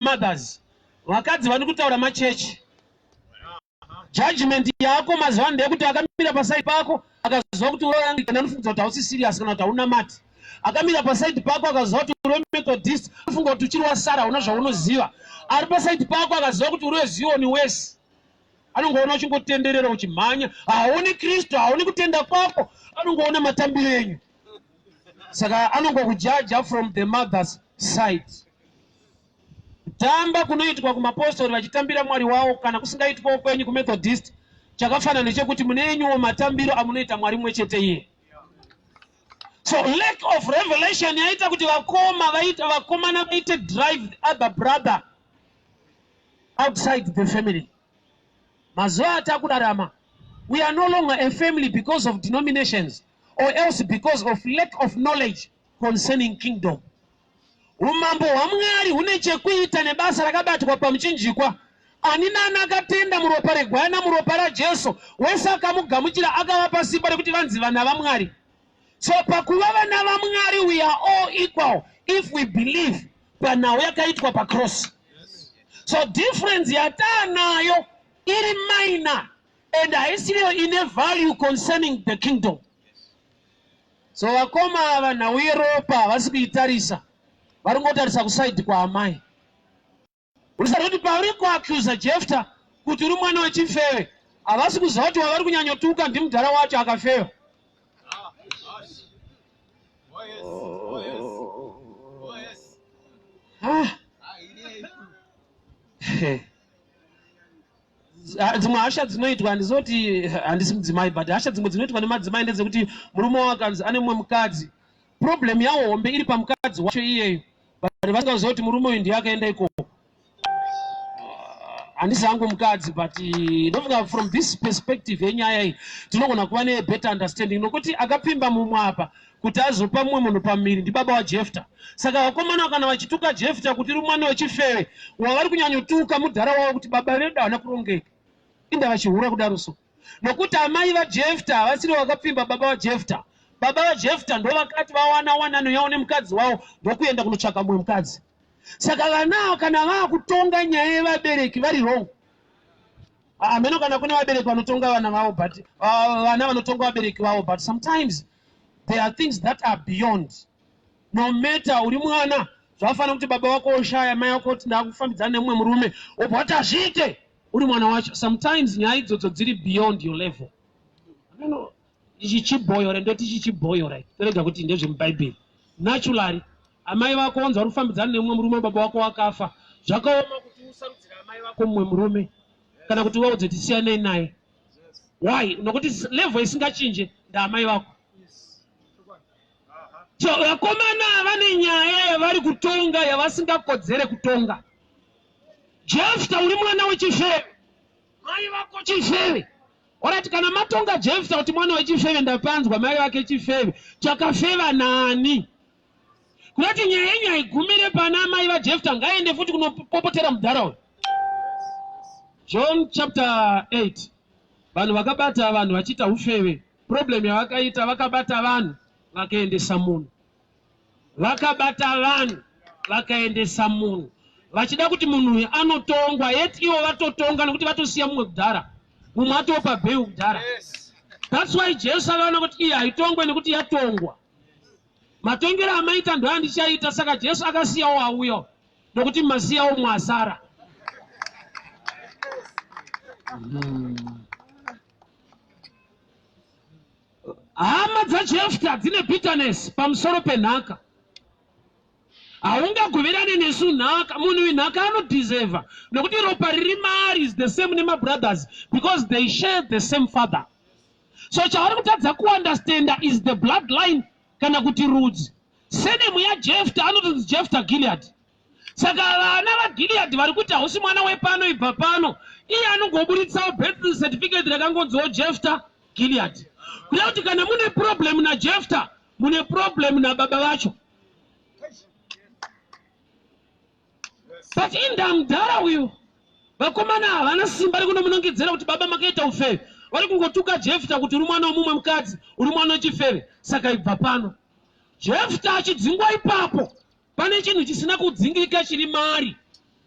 mothers vakadzi vani kutaura machechi judgment yako mazuva ndeyekuti akamira pasaidi pako akazova kuti unofunga kuti hausi serious kana kuti hauna mati akamira pasaidi pako akazova kuti uri Methodist unofunga kuti uchiri wasara una zvaunoziva ari pasaidi pako akazova kuti uri Zion wese anongoona uchingotenderera uchimhanya haoni Kristu haoni kutenda kwako anongoona matambiro enyu saka anongokujaja from the mother's side. Tamba kunoitwa kumapostori vachitambira mwari wavo kana kusingaitwa kwenyu kuMethodist chakafanana nechekuti munenyuwo matambiro amunoita mwari mumwe chete iye. So lack of revelation yaita kuti vakomana vaite drive the other brother outside the family. Mazuva atakurarama, we are no longer a family because of denominations or else because of lack of knowledge concerning kingdom. Umambo wa Mwari hune chekuita nebasa rakabatwa pamuchinjikwa. Anina anakatenda muropa regwana muropa ra Jesu wese akamugamuchira akavapa simba rekuti vanzi vana vaMwari. So pakuva vana vaMwari we are all equal if we believe panhau yakaitwa pacross. So difference yatanayo iri minor and haisiriyo ine value concerning the kingdom. So vakoma ava nhau yeropa vasi kuitarisa varingotarisa kusaidi kwa amai. Ulisari kuti pauri kuaccusa Jefta kuti uri mwana wechifeve havasi kuziva kuti wavari kunyanyotuka ndimudhara wacho akafewa. Dzimwe hasha dzinoitwa handizoti handisi mudzimai but hasha dzimwe dzinoitwa nemadzimai ndedzekuti murume wakanzi ane mumwe mukadzi. Problem yawo hombe iri pamukadzi wacho iyeyo. But vasingaziva kuti murume uyu ndiye akaenda ikoko. Handisi hangu mukadzi but ndofunga from this perspective yenyaya iyi tinogona kuva better understanding nokuti akapimba mumwe apa kuti azopa mumwe munhu pamiri ndibaba waJefta. Saka vakomana kana vachituka Jefta kuti uri mwana wechifeve wavari kunyanyotuka mudhara wavo kuti baba vedu havana kurongeka. Inda vachihura kudaro so. Nokuti amai vaJefta havasiri vakapimba baba vaJefta. Baba vaJefta ndo vakati vawana wanano yavo nemukadzi wavo ndokuenda kunotsvaka mumwe mukadzi. Saka vana kana vakutonga nyaya yevabereki vari wrong. Ameno kana kune vabereki vanotonga vana vavo but vana vanotonga vabereki vavo but sometimes there are things that are beyond. No matter uri mwana zvafanira kuti baba wako oshaya mai wako kuti ndakufambidzana nemumwe murume obva kuti azviite uri mwana wacho. Sometimes nyaya idzodzo dziri beyond your level. Ichi chiboyore ndoti ichi chiboyore torega kuti ndezvemubhaibheri. Naturally amai vako wanzi vari kufambidzana nemumwe murume baba wako wakafa zvakaoma kuti usarudzira amai vako mumwe murume kana kuti waudze kuti siyanei naye. Why? Nokuti level isingachinje ndaamai vako. So vakomana vane nyaya yavari kutonga yavasingakodzere kutonga. Jefta uri mwana wechifeve mai vako chifeve. Orati kana matonga Jefta kuti mwana wechifeve ndapanzwa mai vake chifeve chakafeva nani? Kuti nyaya yenyu haigumire pana mai vaJefta ngaende futi kunopopotera mudhara uyu. John chapter 8 vanhu vakabata vanhu vachiita ufeve. Problem yavakaita vakabata vanhu vakaendesa munhu. Vakabata vanhu vakaendesa munhu vachida kuti munhu uyu anotongwa yet ivo vatotonga nokuti vatosiya mumwe kudhara mumwe atopa bheyu kudhara. That's why Jesu akaona kuti iye haitongwe nekuti yatongwa. Matongero amaita ndo andichaita saka Jesu akasiyawo auya nokuti masiyawo mwasara. Hama dzaJefta dzine bitterness pamusoro penhaka. Haungagoverane nesu nhaka. Munhu uyu nhaka anodeserva nokuti ropa riri maari is the same nemabrothers because they share the same father. So chavari kutadza kuunderstanda is the bloodline kana kuti rudzi. Senemu yaJefta anotonzi Jefta Gilead. Saka vana vaGilead vari kuti hausi mwana wepano ibva pano iye anongoburitsawo birth certificate rakangonziwo Jefta Gilead. Kuda kuti kana mune problem naJefta mune problem nababa vacho. But indamudhara uyu vakomana havana simba rekunomunongedzera kuti baba makaita ufeve. Vari kungotuka Jefta kuti uri mwana womumwe mukadzi uri mwana wechifeve saka ibva pano. Jefta achidzingwa ipapo pane chinhu chisina kudzingika chiri maari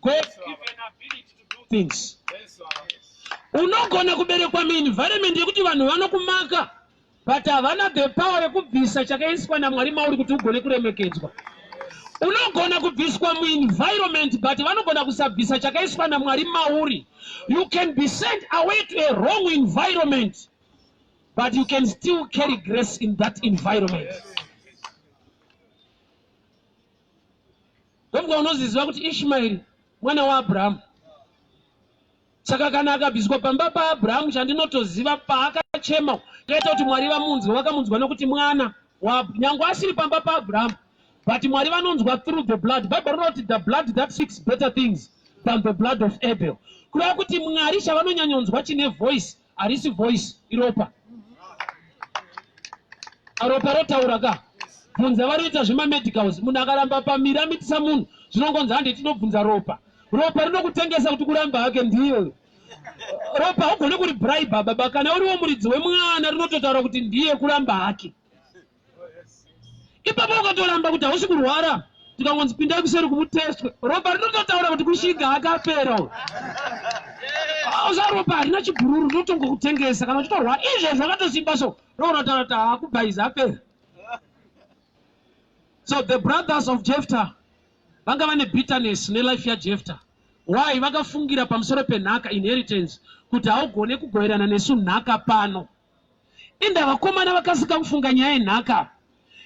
God given ability to do things. Unogona kuberekwa mu-environment yekuti vanhu vanokumaka, but havana the power yekubvisa chakaiswa naMwari mauri kuti ugone kuremekedzwa. Unogona kubviswa mu-environment, but vanogona kusabvisa chakaiswa naMwari mauri. You can be sent away to a wrong environment, but you can still carry grace in that environment. Ndomwe unoziziva kuti Ishmael mwana waAbraham. Saka kana akabviswa pamba paAbraham, chandinotoziva paakachema kaita kuti Mwari vamunzwa, vakamunzwa nokuti mwana nyangwe asiri pamba paAbraham, but Mwari vanonzwa through the blood. Bible wrote the blood that speaks better things than the blood of Abel. Kureva kuti Mwari chavanonyanyonzwa chine voice, harisi voice iropa. Aropa rotaura ka. Bvunza varikuita zvemamedicals, munhu akaramba pamiri amitisa munhu, zvinongonzi handi tinobvunza ropa. Ropa rinokutengesa kuti kuramba hake ndiyo. Ropa haugoni kuri bribe baba, kana uriwo muridzi wemwana rinototaura kuti ndiye kuramba hake. Ipapo ukatoramba kuti hausi kurwara, tikangonzi pindai kuseri kumutestwe, ropa rinototaura kuti kushiga akapera. Uza ropa harina chigururu, rinotongokutengesa kana uchitorwara. Izvo zvakatosimba so, ronotaura kuti hakubhaiza apera. So the brothers of Jephthah vanga vane bitterness nelife yaJephthah. Why? Vakafungira pamusoro penhaka, inheritance, kuti haugone kugoverana nesu nhaka pano. Inda vakomana vakasika kufunga nyaya yenhaka.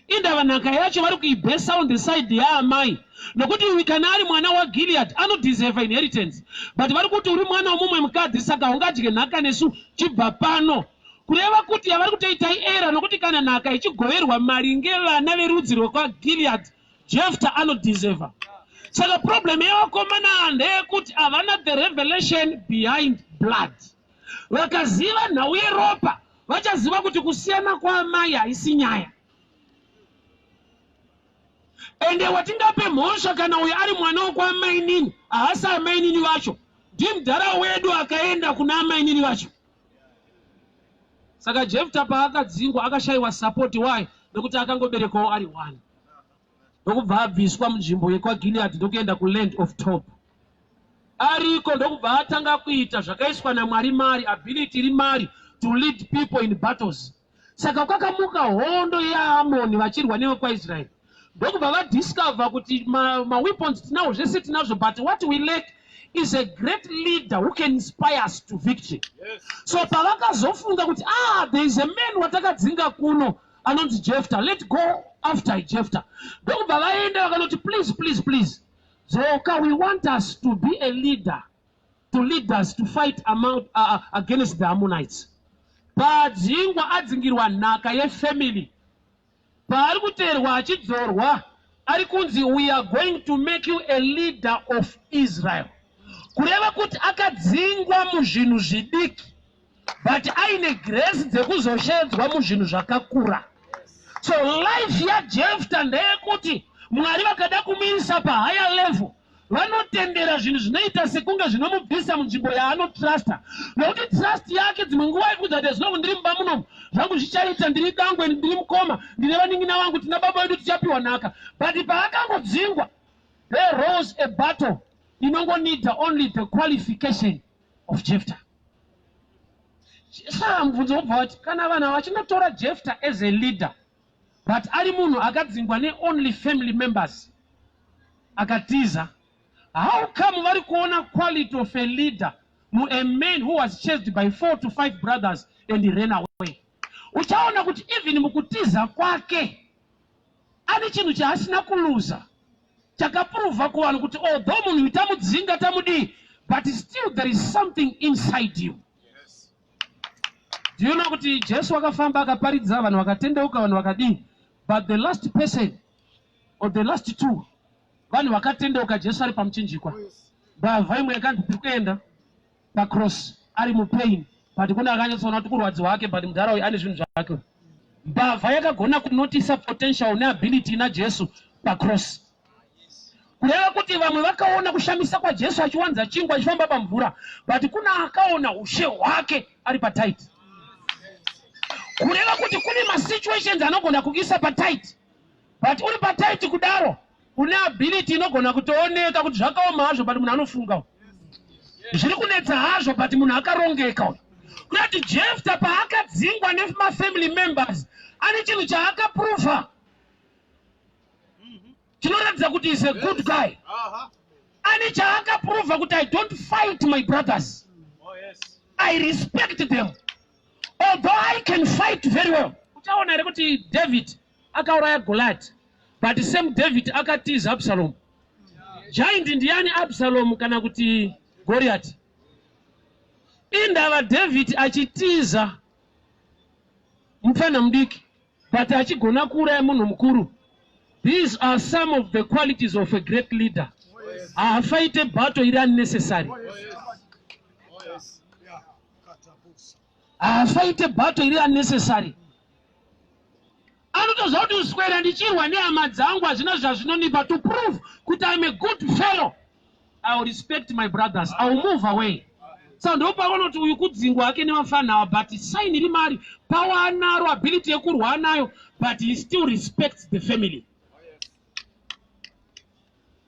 Inda nhaka yacho vari kuibesa on the side yaamai. Nokuti kana ari mwana waGilead anodeserve inheritance. But vari kuti uri mwana womumwe mukadzi, saka ungadye nhaka nesu chibva pano. Kureva kuti yavari kutoita era, nokuti kana nhaka ichigoverwa maringe vana verudzi rwekwaGilead, Jephthah anodeserve. Saka problem yavakomana ndeyekuti havana the revelation behind blood. Vakaziva nhau yeropa, vachaziva kuti kusiyana kwaamai haisi nyaya. Ende watingape mhosva kana uyo ari mwana wokwaamai nini, haasi amai nini vacho. Ndiye mudhara wedu akaenda kuna amai nini vacho. Saka Jephthah paakadzingwa akashayiwa support. Why? Nokuti akangoberekawo ari one. Ndokubva abviswa munzvimbo yekwaGilead ndokuenda kuland of Tob. Ariko ndokubva atanga kuita zvakaiswa naMwari mari, ability iri mari to lead people in battles. Saka kwakamuka hondo yaAmoni vachirwa nevekwaIsraeri. Ndokubva vadiscover kuti weapons tinawo zvese tinazvo, but what we lack is a great leader who can inspire us to victory. Yes. So pavakazofunga kuti there is a man watakadzinga kuno anonzi Jephthah, let's go after Jephthah. Ndokubva vaenda vakanoti please Zoka, we want us to be a leader, to lead us to fight against the Ammonites. Padzingwa adzingirwa nhaka yefamily, paari kuteerwa achidzorwa ari kunzi we are going to make you a leader of Israel. Kureva kuti akadzingwa muzvinhu zvidiki, but aine grace dzekuzoshedzwa muzvinhu zvakakura. So life yaJephthah ndeyekuti Mwari vakada kumuisa pahigher level, vanotendera zvinhu zvinoita sekunge zvinomubvisa munzvimbo yaanotrusta. Nokuti trust yake dzimwe nguva ikudza kuti zvinongo ndiri mumba munomu, zvangu zvichaita, ndiri dangwe, ndiri mukoma, ndine vaning'ina vangu, tina baba vedu tichapiwa nhaka. But paakangodzingwa, there rose a battle inongonida only the qualification of Jephthah. Mubvunzo wobva wati kana vanhu vachinotora Jephthah as a leader, but ari munhu akadzingwa ne-only family members, akatiza, how come vari kuona quality of a leader a man who was chased by 4 to 5 brothers and he ran away? Uchaona kuti even mukutiza kwake ane chinhu chaasina kuluza, chakaprova kuvanhu kuti although munhu tamudzinga tamudii, but still there is something inside you. Yes. Do you know kuti Jesu akafamba akaparidza vanhu vakatendeuka, vanhu vakadii? But the last person, or the last two, vanhu vakatendeuka Jesu ari pamuchinjikwa. Mbavha imwe yakanzi kuenda pacross ari mupain, but kuna akanyatsoona kuti kurwadziwa wake, but mudhara uyu ane zvinhu zvake. Mbavha yakagona kunotisa potential neability naJesu pacross. Kureva kuti vamwe vakaona kushamisa kwaJesu achiwanza chingwa achifamba pamvura, but kuna akaona ushe hwake ari patight. Kureva kuti kune masituations anogona kuisa patight, but uri patight kudaro, une ability inogona kutooneka kuti zvakaoma hazvo but munhu anofunga zviri kunetsa hazvo but munhu akarongeka kuti Jefta paakadzingwa nemafamily members ane chinhu chaakaprova chinoratidza kuti is a good guy. Ane chaakaprova kuti I don't fight my brothers. I respect them. Although I can fight very well. Uchaona here kuti David akauraya Goliath, but same David akatiza Absalom. Giant ndiani Absalom kana kuti Goliath? Indava David achitiza mfana mdiki, but achigona kuuraya munhu mukuru. These are some of the qualities of a great leader. Fight a battle is unnecessary. Fight a battle is unnecessary. Another how to square and ichirwa nehama dzangu hazvina zvazvinonipa to prove that I'm a good fellow. I will respect my brothers. I will move away. So ndopaona kuti uyu kudzingwa hake nevafana but sign iri mari power anaro ability yekurwa anayo but he still respects the family.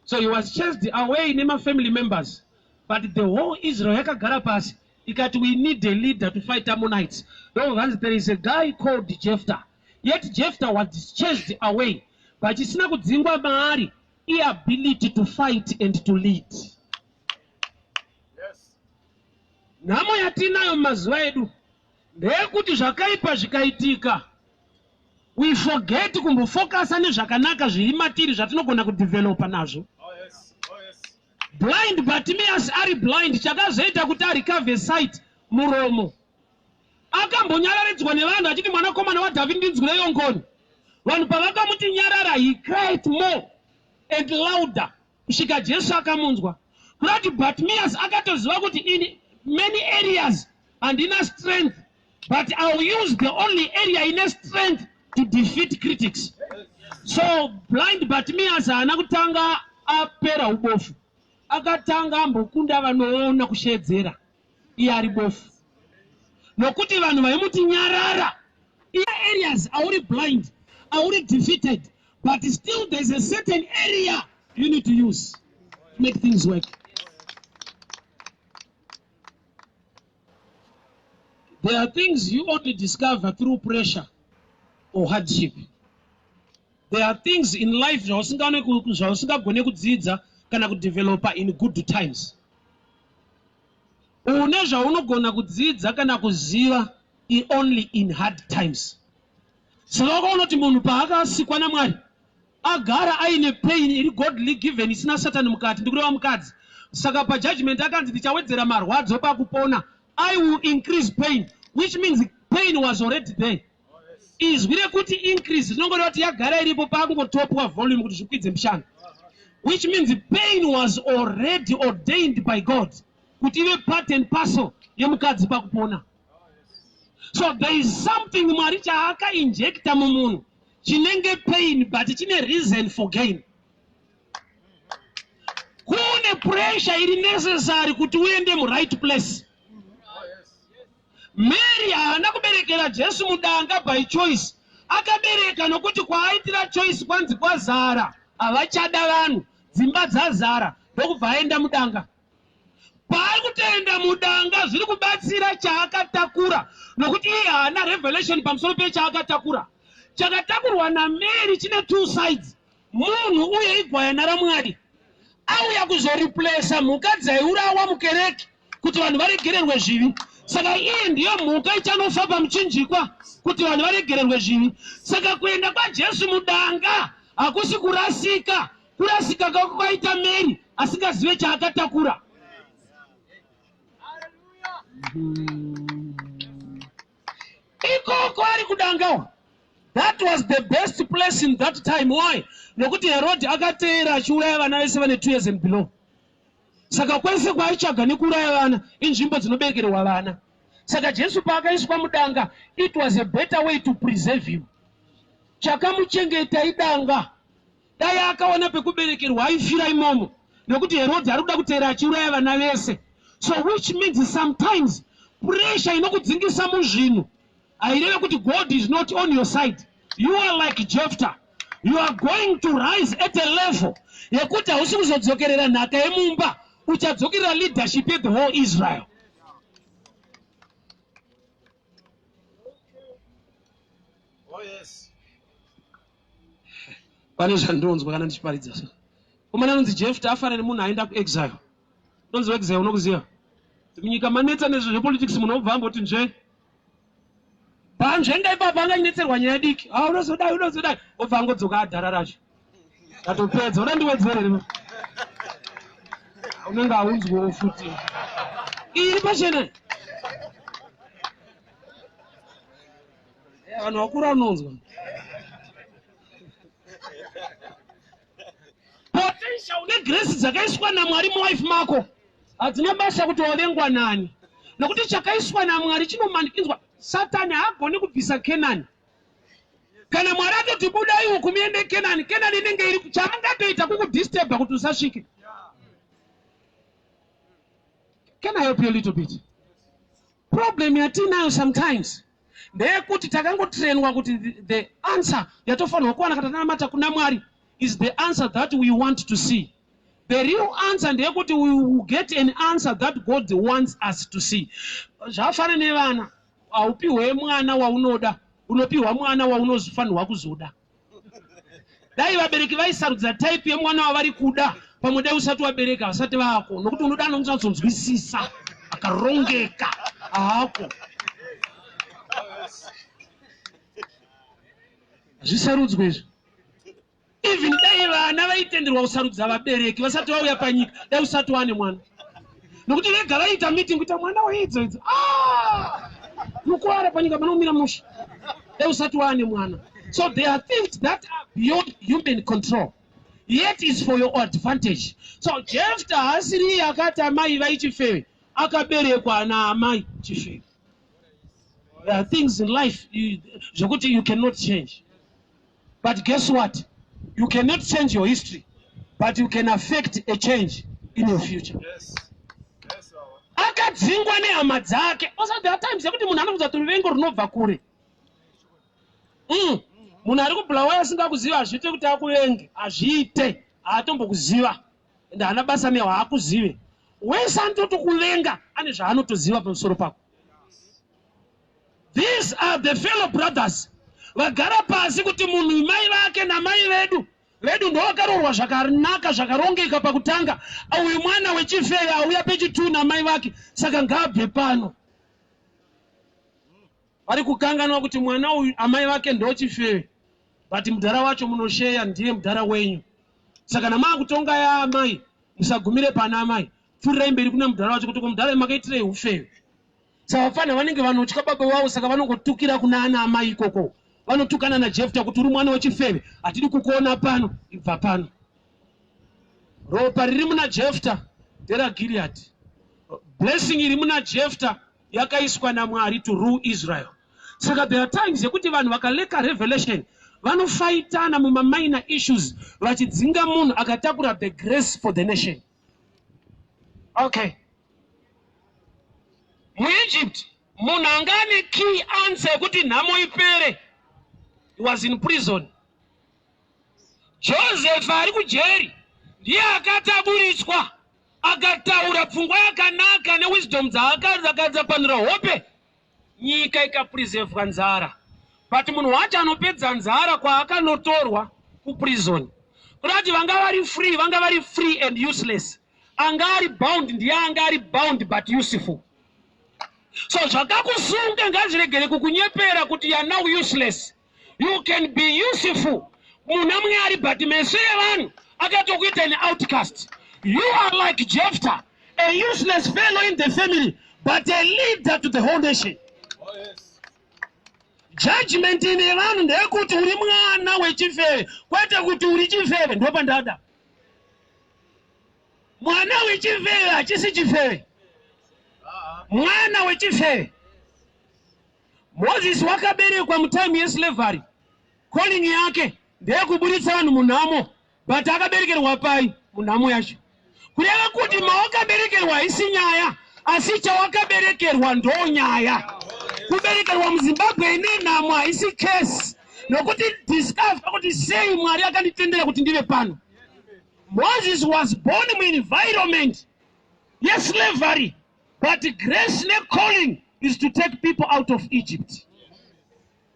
So he was chased away nema-family members. But the whole Israel yakagara pasi ikati we need a leader to fight Ammonites. There is a guy called Jefta. Yet Jefta was chased away. But isina kudzingwa maari ability to fight and to lead. Yes. Namo yatinayo mazuva edu ndeyekuti zvakaipa zvikaitika we forget kumbofocus nezvakanaka zviri matiri zvatinogona kudevelopa nazvo. Blind Bartimaeus ari blind chakazoita kuti arikave sight muromo. Akambonyararidzwa nevanhu achiti mwanakomana waDhavhidhi ndinzwirei ngoni. Vanhu pavakamuti nyarara he cried more and louder kusvika Jesu akamunzwa. Kuti Bartimaeus akatoziva kuti in many areas handina strength but I will use the only area ine strength to defeat critics. So blind Bartimaeus haana kutanga apera ubofu. Akatanga ambokunda vanoona kushedzera iye ari bofu. Nokuti vanhu vaimuti nyarara areas auri blind auri defeated but still there's a certain area you need to use to make things work. There are things you only discover through pressure or hardship. There are things in life zvausingagone kudzidza kana kudevelopa in good times. Une zvaunogona kudzidza kana kuziva only in hard times. Saka unoti munhu paakasikwa naMwari agara aine pain iri godly given isina Satani mukati ndikureva mukadzi. Saka pajudgment akanzi ndichawedzera marwadzo pakupona. I will increase pain, which means pain was already there. Izwire kuti increase zvinongoreva kuti yagara iripo pakungotopwa volume kuti zvikwidze mushana. Which means the pain was already ordained by God. Kuti ive part and parcel yemukadzi pakupona. So there is something Mwari chaaka injecta mumunhu chinenge pain but chine reason for gain. Kune pressure iri necessary kuti uende mu right place. Mary haana kuberekera Jesu mudanga by choice. Akabereka nokuti kwaaitira choice kwanzi kwazara. Havachada vanhu dzimba dzazara ndokubva aenda mudanga. Paari kutoenda mudanga zviri kubatsira chaakatakura nokuti iye haana revelation pamusoro pechaakatakura. Chakatakurwa naMary chine two sides. Munhu uye igwayana raMwari auya kuzoreplace mhuka dzaiurawa mukereke kuti vanhu varegererwe zvivi. Saka iye ndiyo mhuka ichanofa pamuchinjikwa kuti vanhu varegererwe zvivi. Saka kuenda kwaJesu mudanga hakusi kurasika. Kurasika kwaita Mary asingazive chaakatakura. Ikoko ari kudangawa. That was the best place in that time. Why? Nokuti Herod akateera achiuraya vana vese vane 2 years and below. Saka kwese kwaichaga nekuraya vana inzvimbo dzinoberekerwa vana. Saka Jesu paakaiswa mudanga, it was a better way to preserve him. Chakamuchengeta idanga. Dai akaona pekuberekerwa aifira imomo. Nokuti Herod ari kuda kuteera achiuraya vana vese. So which means sometimes pressure inokudzingisa muzvinhu haireve kuti God is not on your side. You are like Jefta. You are going to rise at a level yekuti hausi kuzodzokerera nhaka yemumba, uchadzokerera leadership of the whole Israel. Oh yes. Pane zvandonzwa kana ndichiparidza so. Kumana nonzi Jefta afanana nemunhu aenda kuexile. Nonzi exile unokuziva? Munyika manetsa nezvepolitics munobva amboti nje. Panzvenga ipapa anganyetserwa nyaya diki. Unozodai. Obva angodzoka adhara racho. Atopedza unandiwedzerere. Unenge aunzwawo futi. Iri pachena. Vanhu vakuru vanonzwa. Potential negrace dzakaiswa naMwari muwife mako hadzina basa kuti wavengwa nani, nokuti chakaiswa naMwari chinomanikidzwa. Satani haagoni kubvisa Kenani. Kana Mwari atoti budai uku muende Kenani, Kenani inenge iri chaangatoita kukudisturba kuti usasvike. Can I help you a little bit? Problem yatinayo sometimes ndeyekuti takangotrainwa kuti the answer yatofanirwa kuwana katanamata kuna Mwari is the answer that we want to see. The real answer ndeyekuti we will get an answer that God wants us to see. Zvafana nevana, haupiwe mwana waunoda, unopiwa mwana waunofanirwa kuzoda. Dai vabereki vaisarudza type yemwana wavari kuda pamwe usati wabereka vasati vako, nokuti unoda anozonzwisisa akarongeka hako. Zvisarudzwe izvi. Even dai vana vaitenderwa kusarudza vabereki vasati vauya panyika, dai usati wane mwana. Nokuti vega vaita meeting kuti mwana waidzo mukuwara panyika panomira musha, dai usati wane mwana. So there are things that are beyond human control, yet is for your advantage. So Jefta asiri akati amai vaichifewe akaberekwa naamai chifewe. There are things in life zvokuti you cannot change. But guess what? You cannot change your history, but you can affect a change in your future. Yes. Yes, Akadzingwa nehama dzake. Also there are times yekuti munhu anokuudza kuti ruvengo runobva kure. Munhu ari kubulawayo asingakuziva hazviite kuti akuvenge, hazviite, haatombokuziva ende haana basa nehwaakuzive. Wese anototi kuvenga ane zvaanotoziva pamusoro pako. These are the fellow brothers vagara pasi kuti munhu mai vake namai vedu ndovakarorwa zvakanaka zvakarongeka pakutanga. Uyu mwana wechifewe auya pechitu namai vake, saka ngaabve pano. Vari kukanganwa kuti mwana uyu amai vake ndochifewe, but mudhara wacho munosheya ndiye mudhara wenyu. Saka namakutonga yaamai musagumire pana amai, pfurirai mberi kuna mudhara wacho kuti mudhara makaitirei ufewe. Saka vafana vanenge vanotya baba wavo, saka vanongotukira kuna ana amai ikoko. Vanotukana naJefta kuti uri mwana wechifewe, hatidi kukuona pano, ibva pano. Ropa riri muna Jefta nderaGilead. Blessing iri muna Jefta yakaiswa naMwari to rule Israel. Saka there are times yekuti vanhu vakaleka revelation vanofaitana mumaminor issues vachidzinga munhu akatakura the grace for the nation. Okay. MuEgypt munhu anga ane key answer yekuti nhamo ipere. He was in prison. Joseph ari kujeri ndiye akataburitswa akataura pfungwa yakanaka newisdom dzakapanura hope, nyika ikapreservwa nzara. But munhu wacho anopedza nzara kwaakanotorwa kuprison. Kurati vanga vari free and useless. Anga ari bound, ndiye anga ari bound but useful. So zvakakusunga ngazviregere kukunyepera kuti you are now useless. You can be useful. Munhu amwe ari but meso evanhu akatokuita an outcast. You are like Jefta, a useless fellow in the family, but a leader to the whole nation. Oh, yes. Judgment in evanhu ndeyekuti uri mwana wechifewe, kwete kuti uri chifewe. Ndopandada. Mwana wechifewe hachisi chifewe. Mwana wechifewe. Moses wakaberekwa mutime yeslavery. Calling yake ndeyekuburitsa vanhu munhamo, but akaberekerwa pai munhamo yacho. Kureva kuti mawakaberekerwa haisi nyaya, asi chawakaberekerwa ndo nyaya. Kuberekerwa muZimbabwe ine nhamo haisi case, nokuti discover kuti sei Mwari akanditendera kuti ndive pano. Moses was born in environment, yes, slavery, but grace and calling is to take people out of Egypt.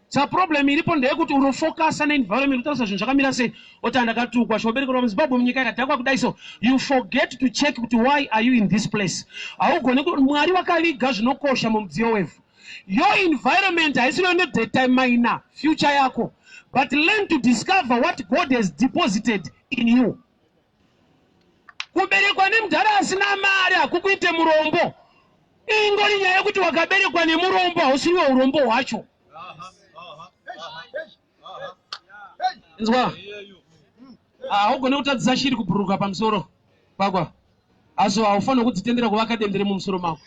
Sa problem ilipo ndeyekuti unofocus on environment utakusa zvinhu zvakamira sei otanda katukwa shoberekerwa muZimbabwe munyika yakadhakwa kudai so you forget to check kuti why are you in this place. Haugone kuti Mwari wakaviga zvinokosha mumudziyo wevhu. Your environment haisino nedetermine future yako, but learn to discover what God has deposited in you. Kuberekwa nemudhara asina mari hakukuite murombo. Ingori nyaya yekuti wakaberekwa nemurombo hausiwe urombo hwacho. Nzwa? Haugone kutadzisa shiri kubhuruka pamusoro pakwa. Aso haufanira kudzitendera kuvaka dendere mumusoro mako.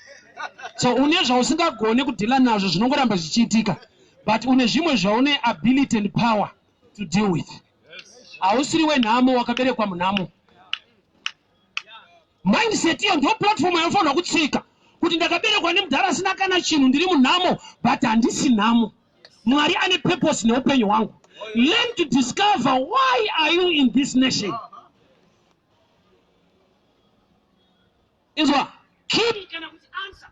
So une zvausingagone kudhila nazvo zvinongoramba zvichiitika, but une zvimwe zvaune ability and power to deal with. Hausiri wenhamo wakaberekwa munhamo. Mindset iyo ndio platform yainofanira kutsika kuti ndakaberekwa nemudhara asina kana chinhu ndiri munhamo but handisi nhamo. Mwari ane purpose neupenyu hwangu. Learn to discover why are you in this nation. Izwa keep kana kuti answer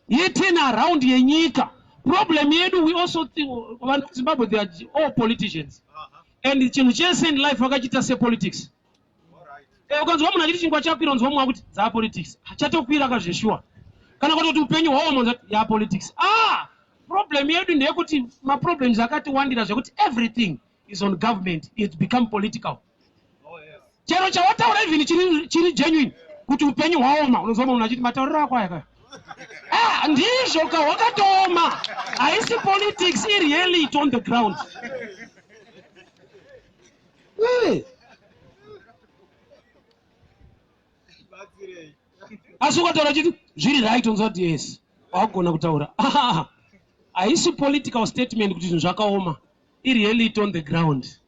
yetena around yenyika. Problem yedu we also think Zimbabwe they are all politicians. And chinhu chese in life vakachita se politics. Ukanzwa munhu achiti chingwa chakwira unzwa mumwe kuti dza politics achatokwira kazveshuwa kana kuti upenyu hwawo munhu ya politics. Problem yedu ndeyekuti maproblems akati wandira zvekuti everything is on government, it become political. Chero chawataura even chiri genuine kuti upenyu hwaoma unozwa munhu achiti matauriro ako aya ndizvo ka wakatooma haisi politics really it on the ground. Asi ukataura chiti zviri right unzwa kuti yes wakugona kutaura. Haisi political statement kuti zvinhu zvakaoma really it on the ground.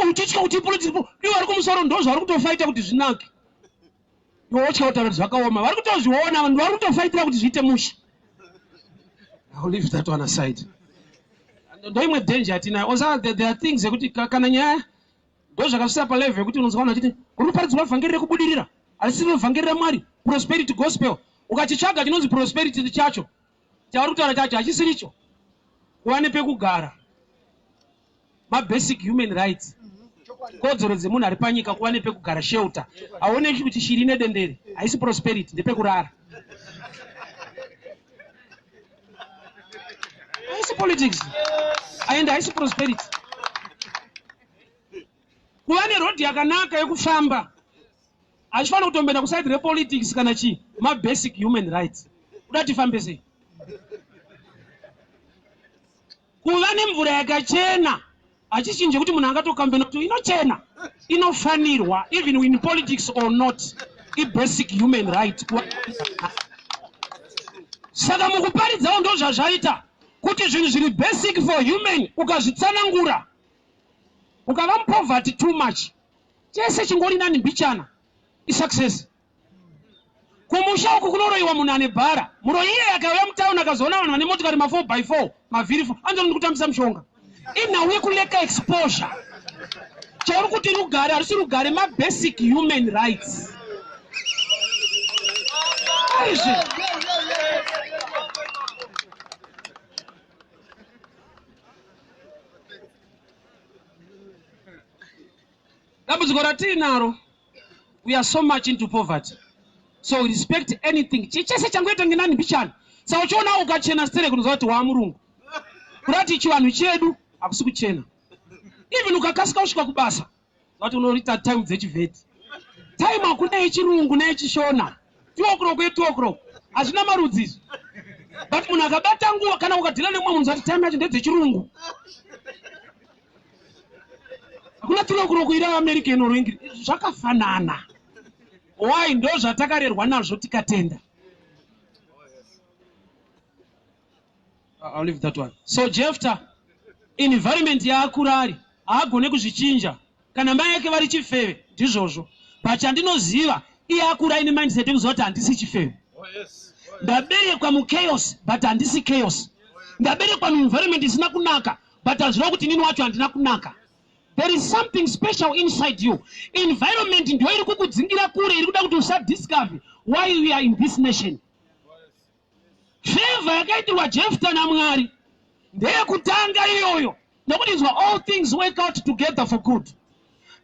Uchitya kuti politics ivo vari kumusoro ndo zvari kutofaita kuti zvinake. Ivo utya kutaura kuti zvakaoma vari kutozviona vanhu vari kutofaitira kuti zviite musha. I'll leave that one aside. Ndo imwe danger atinayo. There are things ekuti kana nyaya ndo zvakasvisa palevel yekuti unonzwa vanhu vachiti kuri kuparidzwa vhangeri rekubudirira harisiri vhangeri raMwari, prosperity gospel. Ukachitsvaga chinonzi prosperity chacho chauri kutaura chacho hachisiricho. Kuva nepekugara, mabasic human rights, kodzero dzemunhu ari panyika, kuva nepekugara, shelter. Haoneki kuti shiri nedendere haisi prosperity, ndepekurara. Haisi politics and haisi prosperity. Kuva nerodhi yakanaka yekufamba hachifanira kutombenda kusaidi repolitics kana chii, mabasic human rights. Kuda tifambe sei? Kuva nemvura yakachena hachichinje kuti munhu angatokambena kuti inochena, inofanirwa even in politics or not, basic human right. Saka mukuparidzawo ndo zvazvaita kuti zvinhu zviri basic for human ukazvitsanangura ukava mupoverty too much chese chingori nani mbichana success. Kumusha uku kunoroiwa munhu ane bhara, muro iye akauya mutauni akazoona vanhu vane motikari ma 4x4 mavhiri anzoni kutambisa mushonga. Inauye kuleka exposure. Chauri kuti rugare harisi rugare, ma basic human rights. Aizvi dambudziko ratinaro, we are so much into poverty. So we respect anything. Chichese changoita ngenani mbichana. Saka uchiona ukachena stere kunoziva kuti waamurungu. Kurati chivanhu chedu hakusi kuchena. Even ukakasika kusvika kubasa, kuti unoita time dzechivheti. Time hakuna yechirungu neyechishona. 2 o'clock ye2 o'clock. Hazvina marudzi izvi. But munhu akabata nguva kana ukadhila nemumwe munhu zati time yacho ndedzechirungu. Hakuna 3 o'clock iri American or English. Zvakafanana. Why ndo zvatakarerwa nazvo tikatenda. I'll leave that one. So Jephthah, environment yaakura ari haagone kuzvichinja. Kana mai yake vari chifeve ndizvozvo. But chandinoziva iye akura ine mindset yekuziva kuti handisi chifeve. Ndaberekwa muchaos but handisi chaos. ndaberekwa muenvironment isina kunaka, but azviwa kuti nini wacho handina kunaka. There is something special inside you. Environment ndio iri kukudzingira kure, iri kuda kuti usadiscover why we are in this nation. Favor yakaitirwa Jephthah naMwari ndeyekutanga iyoyo, nokuti izwa all things work out together for good.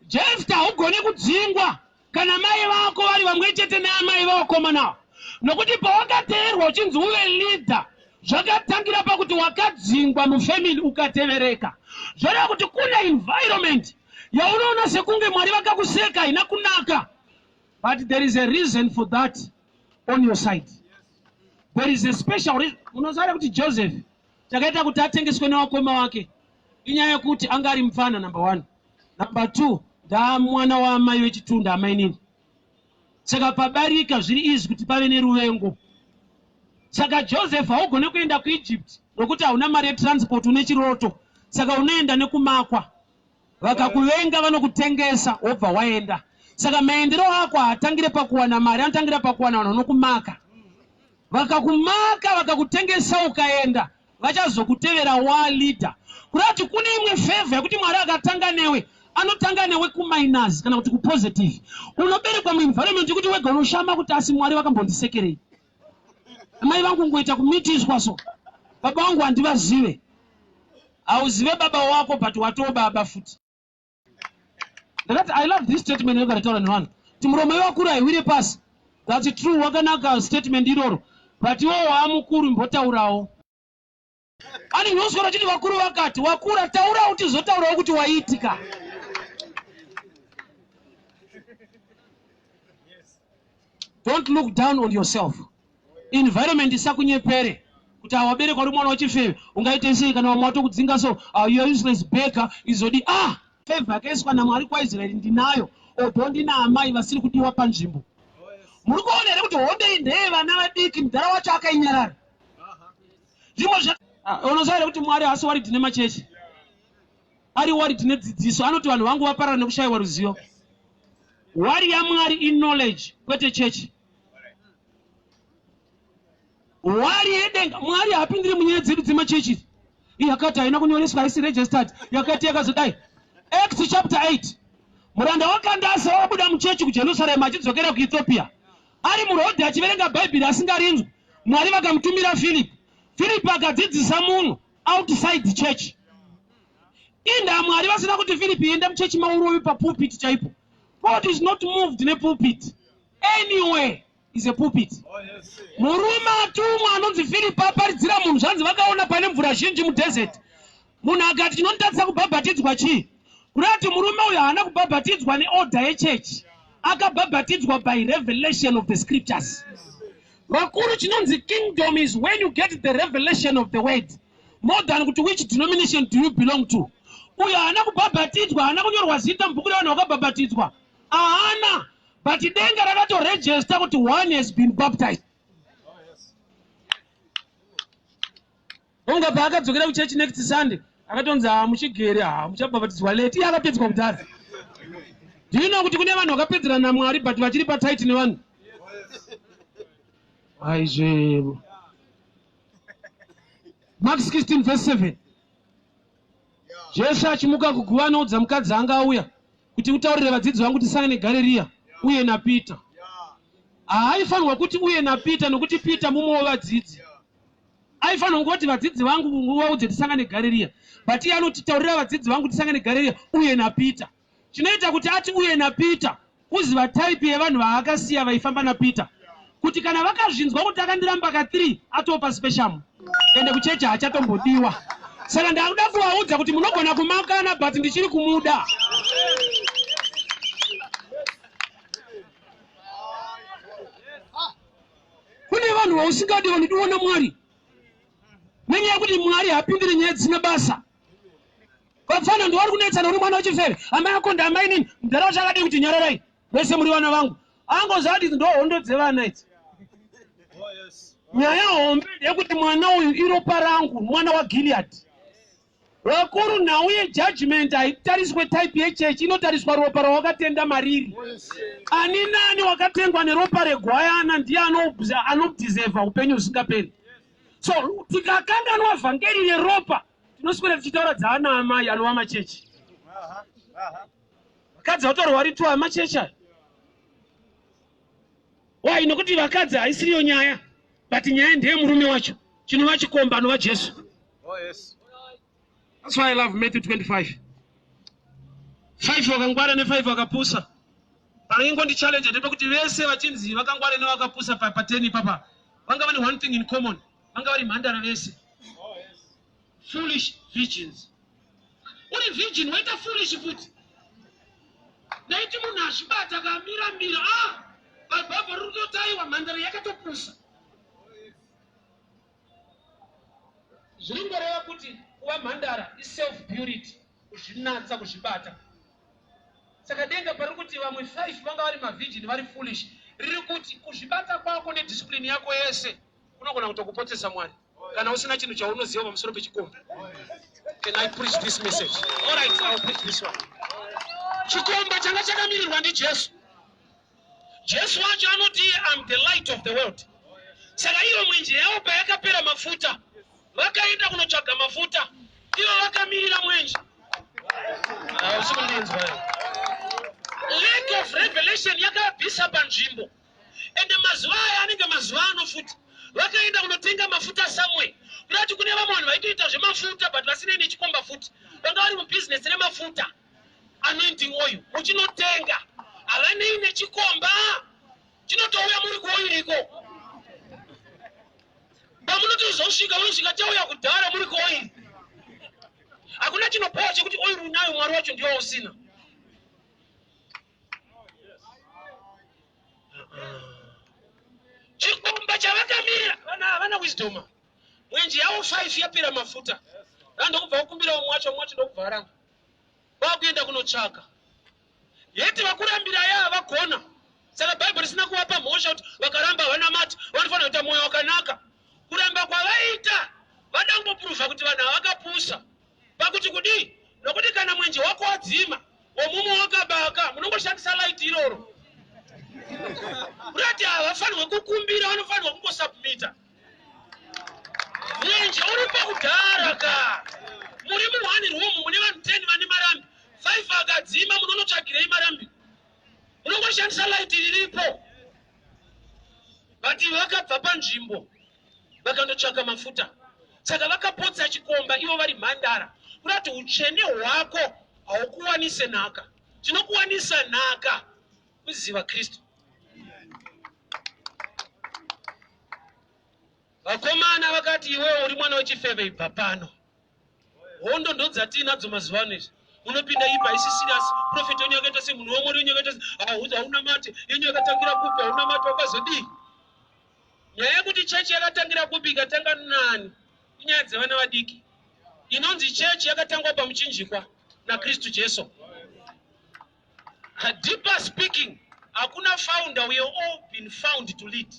Jephthah ugone kudzingwa kana mai vako vari vamwe chete naamai vakomana, nokuti pawakateerwa uchinzi uve leader, zvakatangira pakuti wakadzingwa mufamily ukatevereka. Zvoreva kuti kuna environment yaunoona sekunge Mwari vakakuseka haina kunaka, but there is a reason for that on your side. There is a special reason. Unoziva kuti Joseph chakaita kuti atengeswe nevakoma wake inyaya yekuti anga ari mufana number 1. Number 2, ndamwana waamai vechitunda amai nini. Saka pabarika zviri izvi kuti pave neruvengo. Saka Joseph haugone kuenda kuEgypt nokuti hauna mari yetransport, une chiroto. Saka unoenda nekumakwa. Vakakuvenga vanokutengesa wobva waenda. Saka maendero ako haatangire pakuwana mari, anotangira pakuwana vanhu vanokumaka. Vakakumaka vakakutengesa ukaenda, vachazokutevera waleader. Kurati kune imwe favor yekuti Mwari akatanga newe, anotanga newe kuminus kana kuti kupositive. Unoberekwa muenvironment yekuti wega unoshama kuti asi Mwari vakambondisekerei. Amai vangu ngoita kumitiswa so, baba vangu handivazive. Hauzive baba wako but watoo baba futi. I love this statement yakataura nevanhu. Kuti muromo wakuru haiwire pasi. That's true, wakanaka statement iroro. But iwo waamukuru mbotaurawo. Ani unoswera chiti vakuru vakati, wakura taura kuti zotaurawo kuti waitika. Don't look down on yourself. Environment isakunyepere. Kuti awaberekwa uri mwana wachifeve, ungaite sei kana wamwa kudzinga so, you are useless baker, izodi favor yakaiswa naMwari kwaIsraeri ndinayo, obho ndina amai vasiri kudiwa panzvimbo. Muri kuona here kuti honde ndeye vana vadiki mudhara wacho akainyarara. Unoziva here kuti Mwari haasi waridhi nemachechi, ari waridhi nedzidziso. Anoti vanhu vangu vaparara nekushayiwa ruzivo. Wari yaMwari in-knowledge, kwete chechi. Wari yedenga, Mwari haapindiri munyaya dzedu dzemachechi. Yakati haina kunyoreswa, haisi registered, yakati yakazodai. Acts chapter 8. Muranda wakandasa wabuda muchechi kuJerusarema achidzokera kuEthiopia. Ari murodhi achiverenga Bhaibheri asingarinzwi, Mwari vakamutumira Philip. Philip akadzidzisa munhu outside the church. Inda Mwari vasina kuti Philip enda muchechi maurovi papulpit chaipo. God is not moved nepulpit. Anywhere is a pulpit. Murume atumwa anonzi Philip aparidzira munhu zvanzi vakaona pane mvura zhinji mudesert. Munhu akati chinonditadzisa kubhabhatidzwa chii? Kurati murume uyu haana kubhabhatidzwa neorder yechechi. Akabhabhatidzwa by revelation of the scriptures. Vakuru chinonzi kingdom is when you get the revelation of the word. More than to which denomination do you belong to? Uyu haana kubhabhatidzwa, haana kunyorwa zita mubhuku revanhu vakabhabhatidzwa. Haana. But denga rakatorejesta kuti one has been baptized. Unga paakadzokera kuchechi next Sunday, akatonzi muchigere muchabhabhatidzwa late. Iye akapedzwa kudhara. Do you know kuti kune vanhu vakapedzera naMwari but vachiri patight nevanhu? Aizvebo. Mark 16 verse 7. Jesu achimuka kuguva anoudza mukadzi anga auya kuti utaurire vadzidzi vangu tisangane neGarirea uye naPita. Haifanirwa kuti uye naPita nokuti Pita mumwe wevadzidzi. Aifanirwa kuti vadzidzi vangu vaudze tisangane neGarirea. But iye anotitaurira vadzidzi vangu tisangane neGarirea uye naPita. Chinoita kuti ati uye naPita uziva type yevanhu vaakasiya vaifamba naPita. Kuti kana vakazvinzwa kuti akandiramba ka3 atopa special. Ende kuchechi hachatombodiwa. Saka ndakuda kuvaudza kuti munogona kumakana but ndichiri kumuda. Kune vanhu vausingadi vanodiwa Mwari. Nenyaya yekuti Mwari hapindiri nyaya dzisina basa. Kwafana ndo vari kunetsana uri mwana wechifeve. Amai ako ndamai nini? Mudhara wacho akadi kuti nyararai. Vese muri vana vangu. Angozati ndo hondo dzevana idzi. Nyaya hombe yekuti mwana uyu iropa rangu, mwana waGilead. Vakuru nhau yejudgment haitariswe type yechechi, inotariswa ropa rawakatenda mariri. Ani nani wakatengwa neropa regwayana ndiye anodeserva upenyu husingaperi. So tikakanganwa vhangeri reropa tinoswera tichitaura dzaana amai anova machechi. Vakadzi vatorwa rituwa amachechi aya. Why? Nokuti vakadzi haisiriyo nyaya, but nyaya ndeye murume wacho. Chinova chikomba anova Jesu. Oh yes. That's why I love Matthew 25. 5 vakangwara ne 5 vakapusa. Paringondi challenge ndipo kuti vese vachinzi vakangwara ne vakapusa pa 10 papa. Vanga vane one thing in common. Vanga vari mhandara vese. Oh yes. Foolish virgins. Uri virgin waita foolish futi. Naiti munhu ashibata akamira bhabha rutotaiwa mhandara yakatopusa. Zviringoreva kuti kuva mhandara iself purity, kuzvinatsa kuzvibata. Saka denga pari kuti vamwe 5 vanga vari mavhijini vari foolish, riri kuti kuzvibata kwako nediscipline yako yese unogona kutokupotesa Mwari kana usina chinhu chaunoziva pamusoro pechikomba. Can I preach this message? All right, I'll preach this one. Chikomba changa chakamirirwa ndiJesu. Jesu wacho anoti I'm the light of the world. Saka iyo mwenje yavo payakapera mafuta, vakaenda kunotsvaga mafuta, ivo vakamirira mwenje. Lack of revelation yakabvisa panzvimbo. Ende mazuva aya anenge mazuva ano futi. Vakaenda kunotenga mafuta somewhere. Kurati kune vamwe vanhu vaitoita zvemafuta but vasina nechikomba futi. Vanga vari mubusiness remafuta. Anointing oil. Muchinotenga. Havanei nechikomba. Chinotouya muri kuoiriko. Pamunotozosvika unosvika chauya kudhara muri kuoiri. Hakuna chinopowa chekuti oiri unayo Mwari wacho ndiwo usina. Chikomba chavakamira vana wisdom. Mwenje yavo 5 yapera mafuta. Ndokubva kukumbira mwacho ndokubva varamba. Vakuenda kunotsvaka. Yeti vakurambira yava vagona. Saka Bible risina kuvapa mhosva kuti vakaramba vanamati vanofanira kuita mwoyo wakanaka. Kuramba kwavaita vadangopruvha kuti vanhu havakapusa. Pakuti kudii? Nokuti kana mwenje wako wadzima, womumwe wakabaka, munongoshandisa light iroro. Kurati havafanirwe kukumbira, vanofanirwa kungosubmita. Mwenje uri pakudhara ka. Muri mu1 room mune vanhu 10 vane marambi. 5 vakadzima munonotsvagirei marambi. Munongoshandisa light riripo. But vakabva panzvimbo vakandotsvaga mafuta. Saka vakapotsa chikomba ivo vari mhandara. Kurati utsvene hwako haukuwanise nhaka. Chinokuwanisa nhaka kuziva Kristu. Vakomana vakati iwewe uri mwana wechifeve ibva pano. Hondo ndo dzatinadzo mazuva ano izvi. Unopinda ipa isi serious. Prophet wenyu akaita semunhu womwe wenyu akaita hauna mate. Yenyu yakatangira kupi hauna mate wakazodii. Nyaya yekuti chechi yakatangira kupi ikatanga nani? Inyaya dzevana vadiki. Inonzi chechi yakatangwa pamuchinjikwa naKristu Jesu. Deeper speaking, hakuna founder, we have all been found to lead.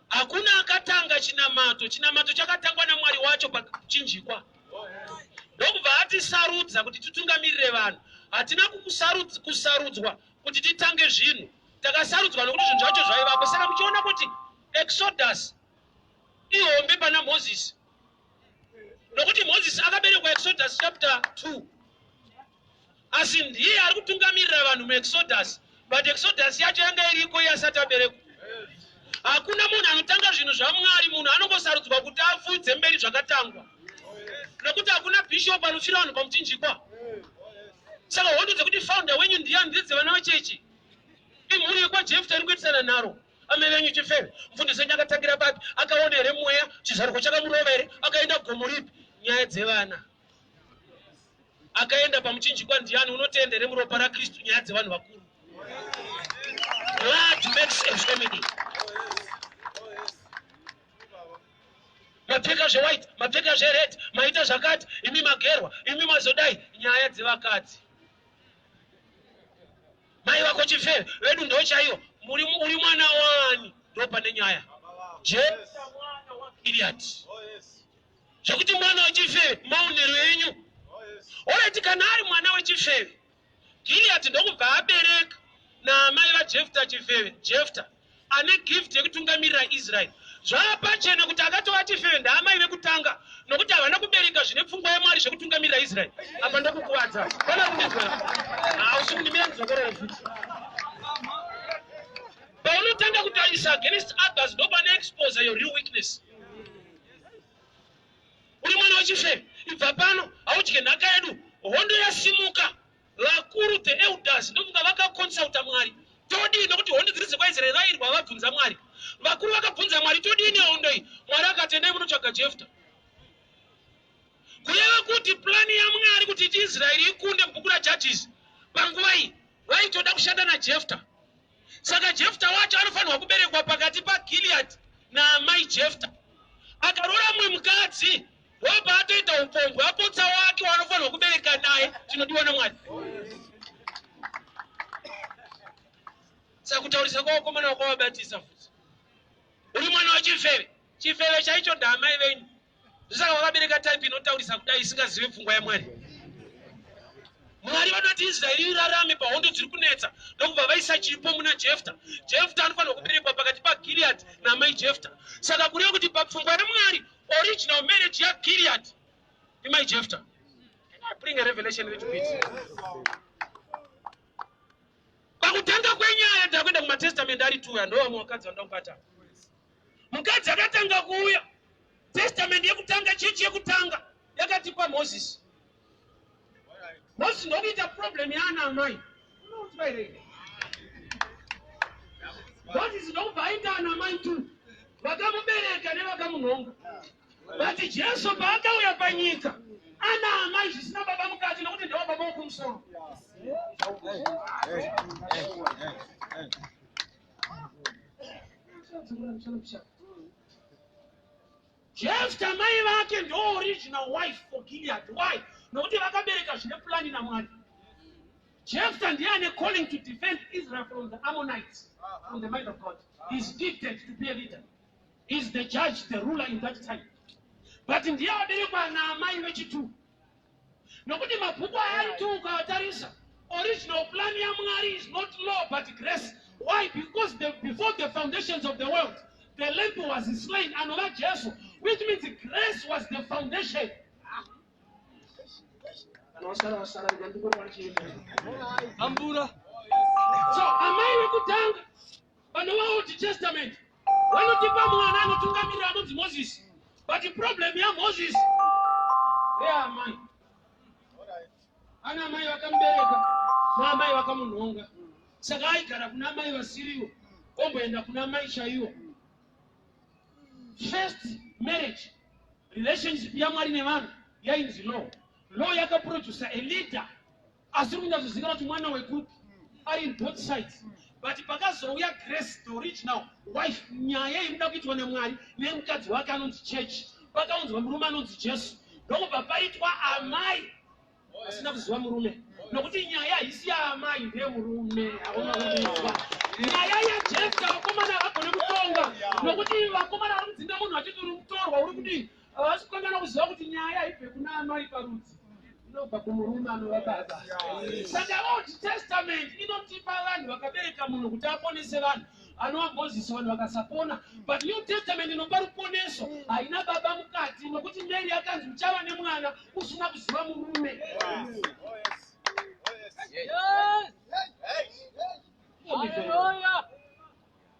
Hakuna akatanga chinamato. Chinamato chakatangwa naMwari wacho pamuchinjikwa. Ndokubva atisarudza kuti titungamirire vanhu. Hatina kusarudzwa kuti titange zvinhu. Takasarudzwa nokuti zvinhu zvacho zvaivapo. Saka muchiona kuti Exodus ihombe pana Moses. Nokuti Moses akaberekwa Exodus chapter 2. Asi ndiye ari kutungamirira vanhu muExodus. But Exodus yacho yanga iriko asati aberekwa. Hakuna munhu anotanga zvinhu zvaMwari, munhu anongosarudzwa kuti afudze mberi zvakatangwa. Nokuti hakuna bishop anofira vanhu pamuchinjikwa. Saka hondo dzekuti founder wenyu ndiani ndedzevana vechechi. Imhuri yekwaJephta iri kuitisana naro. Ame venyu chifeve. Mufundisi wenyu akatangira papi? Akaona here mweya, chizaruko chakamurova here, akaenda gomo ripi? Nyaya dzevana. Akaenda pamuchinjikwa ndiani unoteenda here muropa raKristu, nyaya dzevanhu vakuru. Blood makes a family. Mapfeka zvewhite, mapfeka zvered, maita zvakati, imi magerwa, imi mazodai, nyaya dzevakadzi. Mai vako chifeve, vedu ndo chaiwo, uri mwana wani, ndo pane nyaya. Jephta mwana waGiriati. Zvokuti mwana wechifeve, maonero enyu. Orati kana ari mwana wechifeve, Giriati ndokubva abereka naamai vaJephta chifeve, Jephta ane gift yekutungamirira Israel. zvapachena kuti akatova chifenda amai vekutanga nokuti havana kubereka zvine pfungwa yamwari zvekutungamirira Israeri. Apa ndokukuwadza kana kundizwa hausi kundimira ndizokorera futi. Paunotanga kutarisa against others ndopane expose your real weakness. Uri mwana wechifeve, ibva pano haudye nhaka yedu. Hondo yasimuka, vakuru the elders ndokunga vakakonsulta Mwari. Todii nokuti hondo dziri dzekwaIsraeri vairwa vabvunza Mwari. Vakuru vakabvunza Mwari, todii nehondo iyi? Mwari akati endai munotsvaga Jefta. Kureva kuti plani yaMwari kuti Israeri ikunde mubhuku raJudges panguva iyi vaitoda kushanda naJefta. Saka Jefta wacho anofanirwa kuberekwa pakati paGilead naamai Jefta. Akarora mumwe mukadzi wabva atoita upombwe apotsa wake wanofanirwa kubereka naye tinodiwa naMwari. Saka kutaurisa kwavakomana wakwavabatisa futi. Uri mwana wechifeve, chifeve chaicho ndaamai venyu. Saka wakabereka type inotaurisa kudai isingazivi pfungwa yaMwari. Mwari vanoti Israeri irarame pahondo dziri kunetsa ndokubva vaisa chipo muna Jefta. Jefta anofanirwa kuberekwa pakati paGilead naamai Jefta. Saka kureva kuti papfungwa yaMwari original marriage yaGilead imai Jefta. Can I bring a revelation a little bit? Pakutanga kwenyaya ndakwenda kumatestament ari 2 ndo vamwe vakadzi vandakubata. Mukadzi akatanga kuuya testament yekutanga chechi yekutanga yakatipa Moses. Moses ndokuita problem yaana amai. Moses ndokubva aita ana amai tu. Vakamubereka nevakamunhonga. But Jesu paakauya panyika ana amai zvisina baba mukati nokuti ndava baba wokumusoro. Jefta mai vake ndo original wife for Gilead. Why? Nokuti vakabereka zvine plani naMwari. Jefta ndiye ane calling to defend Israel from the Ammonites, from the mind of God. He's gifted to be a leader. He's the judge, the ruler in that time. But ndiye aberekwa naamai vechitu. Nokuti mabhuku ayari tu ukawatarisa, original plan yaMwari is not law but grace. Why? Because before the foundations of the world, the lamb was slain anova Jesu, which means grace was the foundation. So amai vekutanga panova Old Testament vanotipa mwana anotungamirira anonzi Moses. But the problem yaMoses ndeamai. Ana amai vakamubereka naamai vakamunhonga. Saka aigara kuna amai vasiriwo omboenda kuna amai chaiwo. First marriage, relationship yaMwari nevanhu yainzi law. Law yakaproducer a leader asiri kunyazoziva kuti mwana wekupi ari in both sides. But pakazouya grace, the original wife, nyaya inoda kuitwa naMwari nemukadzi wake anonzi church. Pakaunzwa murume anonzi Jesu. Ndokubva paitwa amai asina kuziva murume. Nokuti nyaya haisi yaamai ndemurume. Nyaya yaJefta vakomana havagone kutonga. Nokuti vakomana vari kudzinga munhu vachiti uri mutorwa uri kudii. Havasi kukangana kuziva kuti nyaya haibve kuna amai parudzi. Inobva kumurume anova baba. Saka Old Testament inotipa vanhu vakabereka munhu kuti aponese vanhu. Anova Moses vanhu vakasapona. But New Testament inopa ruponeso haina baba mukati nokuti Mary akanzi uchava nemwana usina kuziva murume.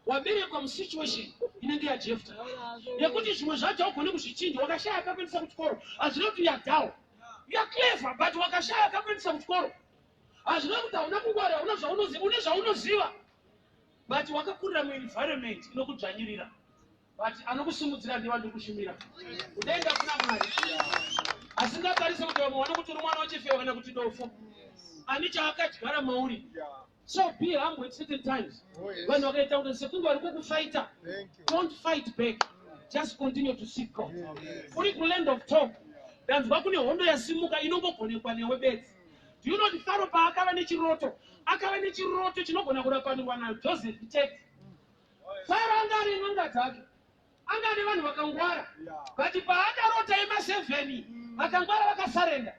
Waberekwa musituation inenge yaJefta yekuti zvimwe zvacho haugone kuzvichinja. Wakashaya akakuendesa kuchikoro hazvina kuti yadhawo. You're clever, but wakashaya akakuendesa kuchikoro hazvina kuti hauna kungwara, hauna zvaunoziva, une zvaunoziva. But wakakurira muenvironment inokudzvanyirira. But anokusimudzira ndiye vandikushumira. Unoenda kuna Mwari. Asingatarise kuti vamwe vanokuti uri mwana wechifeve kana kuti dofo. Ani chaakadyara mauri. So be humble at certain times. When you get out and say, fighter, don't fight back. Just continue to seek God. For the land of talk, then Bakuni Hondo Yasimuka, Inogopone, Webet. Do you know the Pharaoh Akavanichi Roto? Akavanichi Roto, Chinogona, Joseph, check. Pharaoh Angari Nangatag. Angari one Wakangwara. But if I had a rota, Seveni, Akangwara Wakasarenda.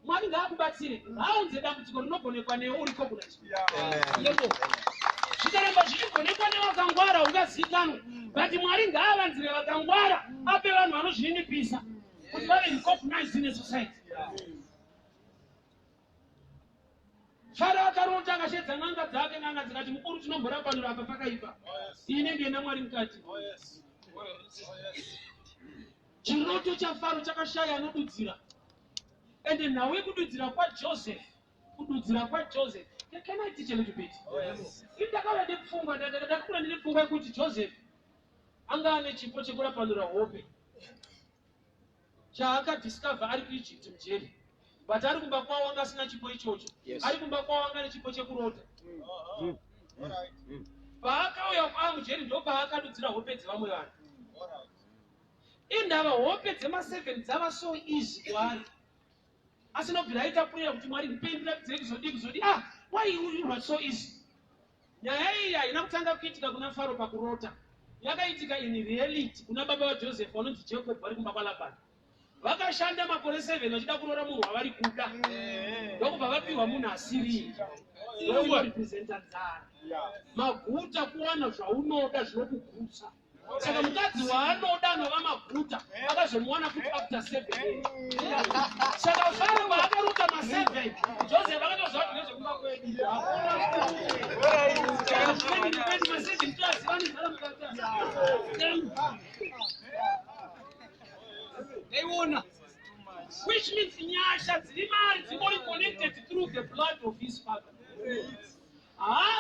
Mwari ngakubatsire. Haunze dambudziko rinogone pane uri coconut. zvikaramba zvichigonekwa nevakangwara ungazikanwa. But Mwari ngaavanzire vakangwara ape vanhu vanozvininipisa kuti vave recognized in a society. Faro akarota akashedza n'anga dzake, n'anga dzikati mukuru tinomborambanura apa pakaipa. Inenge ina Mwari mukati. Chiroto chaFaro chakashaya anodudzira. And now we kududzira kwaJoseph. Kududzira kwaJoseph. Can I teach a little bit? Indakava ndepfungwa ndakakura ndepfungwa kuti Joseph anga ane chipo chekurapanura hope. Chaakadiscover ari kuEgypt mujeri. But ari kumba kwawo anga asina chipo ichocho. Ari kumba kwawo anga ane chipo chekurota. Paakauya kwa mujeri ndo paakadudzira hope dzevamwe vanhu. Indava hope dzema7 dzava so easy kwaari. Asinobvira aita prayer kuti Mwari ndipendera kuzodi. Why you were so easy? Nyaya iyi haina kutanga kuitika kuna Faro pakurota. Yakaitika in reality kuna baba waJoseph vanonzi Jacob vari kumba kwaLabhani. Vakashanda makore 7 vachida kuroora munhu wavari kuda. Ndokubva vapiwa munhu asiri. Ndokurepresenta nzara. Maguta kuwana zvaunoda zvinokugutsa. Saka mukadzi waanoda anova maguta akazomuwana kuti after 7 years. Saka Faro paakaruta ma7 Joseph akatoziva kuti nezvekumba kwedu. Which means nyasha dziri mari dzingori connected through the blood of his father.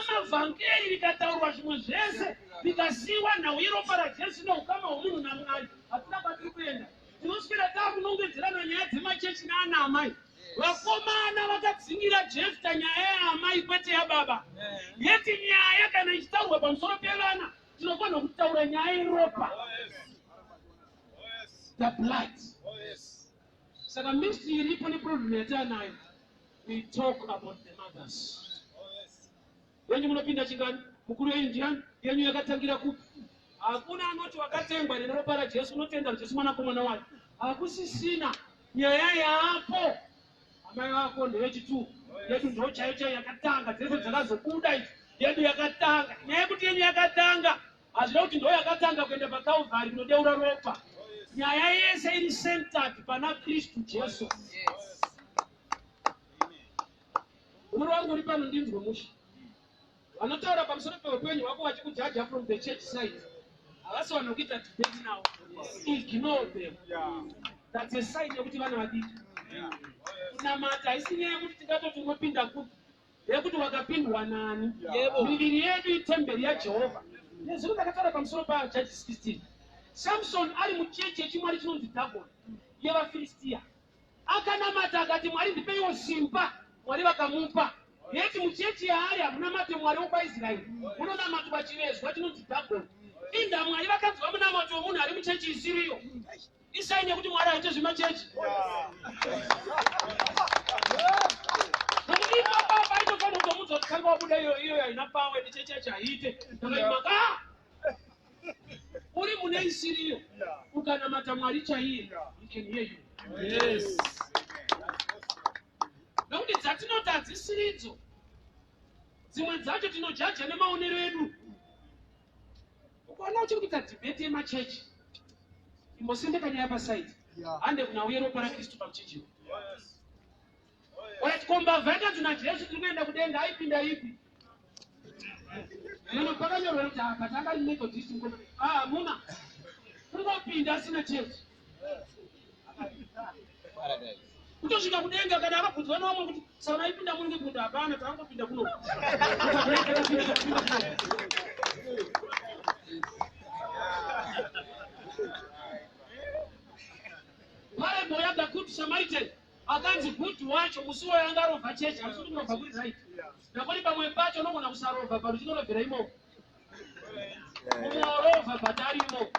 Mavhangeri vikataurwa zvimwe zvese vikasiyiwa nhau yeropa raJesu neukama hwomunhu naMwari hatina kwatiri kuenda. Tinoswera taakunongedzerana nyaya dzemachechi naanaamai. Vakomana vakadzingira Jefta nyaya yaamai kwete yababa. Yeti nyaya kana ichitaurwa pamusoro pevana tinofanira kutaura nyaya yeropa. The blood. Saka mystery iripo neproblem yatanayo. We talk about the mothers. Wenye munopinda chingani, mukuru wenyu ndiani, yenyu yakatangira kupi. Hakuna anoti wakatengwa neropa raJesu unotenda Jesu mwanakomana wake. Hakusisina. Nyaya yapo. Amai wako ndewechitu. Yedu ndo chaiyo yakatanga. Dzese dzakazobuda idzi. Yedu yakatanga. Nyaya kuti yenyu yakatanga. Hazvina kuti ndo yakatanga kuenda paKalvari kunodeura ropa. Nyaya yese iri centered pana Kristu Jesu. Umuru wangu uri pano ndinzwe mushi. Vanotaura pamusoro peupenyu hwako vachikujaja from the church side. Havasi vanhu kuita debate now. Ignore them. That's a sign yekuti vana vadiki. Kunamata haisi nyaya yekuti tingatoti unopinda kupi. Yekuti wakapindwa nani. Miviri yedu itemberi yaJehovha. Nezvino ndakataura pamusoro paJudges 16. Samson ari mucheche chimwari chinonzi Dagoni yevaFilistia. Akanamata akati Mwari ndipeiwo simba. Mwari vakamupa. Yeti muchechi yaari hamunamate Mwari wokwaIsraeri. Munonamatwa chivezwa chinonzi Dagoni. Inda Mwari vakanzwa munamato womunhu ari muchechi isiriyo. Isaini yekuti Mwari aite zvemachechi. Nokuti ipapa aitofanira kutomudza kuti kanga wabuda iyo haina pawe ndichechechi haiite. Ndakaimaka. Uri mune isiriyo. Ukanamata Mwari chaiye. You can hear you. Yes. Nokuti dzatinoti hadzisiridzo. Dzimwe dzacho tinojaja nemaonero edu. Ukaona uchiri kuita debate yemachechi. Imbosendeka nyaya pasaidi. Hande kunauye ropa raKristu pamuchinjiro. Watikomba vhanda tunaJesu tiri kuenda kudenga aipinda ipi. Neno pakanyorwa kuti apa tanga ari Methodist ngoma. Muna. Kungopinda asina chechi. Kutosvika kudenga kana akabvunzwa nomwe kuti sauna ipinda muri kuti hapana tangopinda kuno. Parable yaga Good Samaritan akanzi good wacho musuwo yanga rovha chechi asi kuti unobva kuri right. Nakoni pamwe pacho unogona kusarovha paruchinorobvera imomo. Unorovha bhatari imomo.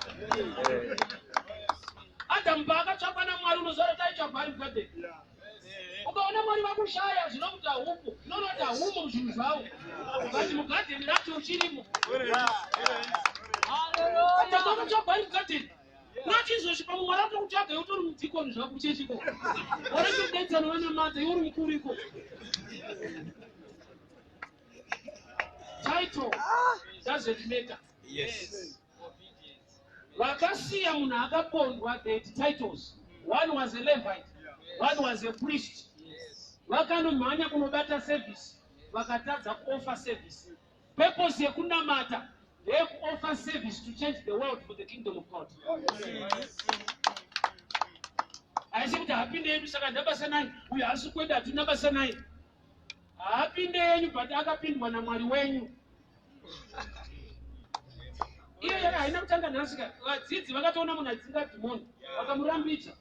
Adamu paakatsvakwa naMwari unoziva kuti aitsvagwa ari mugadheni. Ukaona Mwari vakushaya zvinokuti haupo. Zvinonoti haumo muzvinhu zvavo. Bati mugadheni racho uchirimo. Adamu akatsvagwa ari mugadheni. Nachizosvika Mwari atokutsvaga utori mudhikoni zvako kuchechiko. Waratodedzana wanamata iwe uri mukuru iko. title doesn't matter. Yes. Wakasiya munhu akapondwa, they had titles. One was a Levite, one was a priest. Vakanomhanya kunobata service, vakatadza kuoffer service. Purpose yekunamata ndeyekuoffer service to change the world for the kingdom of God. Haisi kuti hapinde yenyu saka ndabasa naye, uyo hasi kwenda hatina basa naye. Hapinde yenyu but akapindwa naMwari wenyu. Iyo yaka haina kutanga nhasika. Vadzidzi vakatoona munhu achidzinga dhimoni, vakamurambidza.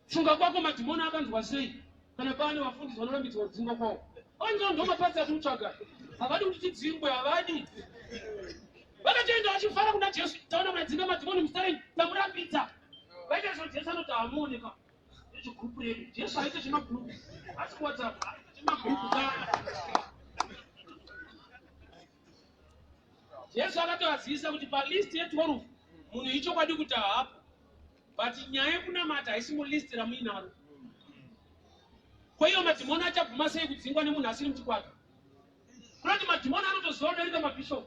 Tsunga kwako madhimoni akanzwa sei? Kana pane vafundisi vanorambidzwa kudzinga kwawo. Onzo ndo mapatsa ati utsvaga. Havadi kuti tidzingwe, havadi. Vakatoenda vachifara kuna Jesu, taona munadzinga madhimoni musareni, tamurambidza. Vaita so Jesu anoti hamuoneka. Nezvigrupu redu. Jesu aite zvemagrupu. Asi kuWhatsApp, aite zvemagrupu kana. Jesu akatovaziisa kuti palist ye12 munhu ichokwadi kuti hapo. But nyaya yekunamata haisi mulist ramuinaro. Kwa hiyo madhimoni achabvuma sei kudzingwa nemunhu asiri muchikwata? Kunoti madhimoni anotoziva unoita mabhishop.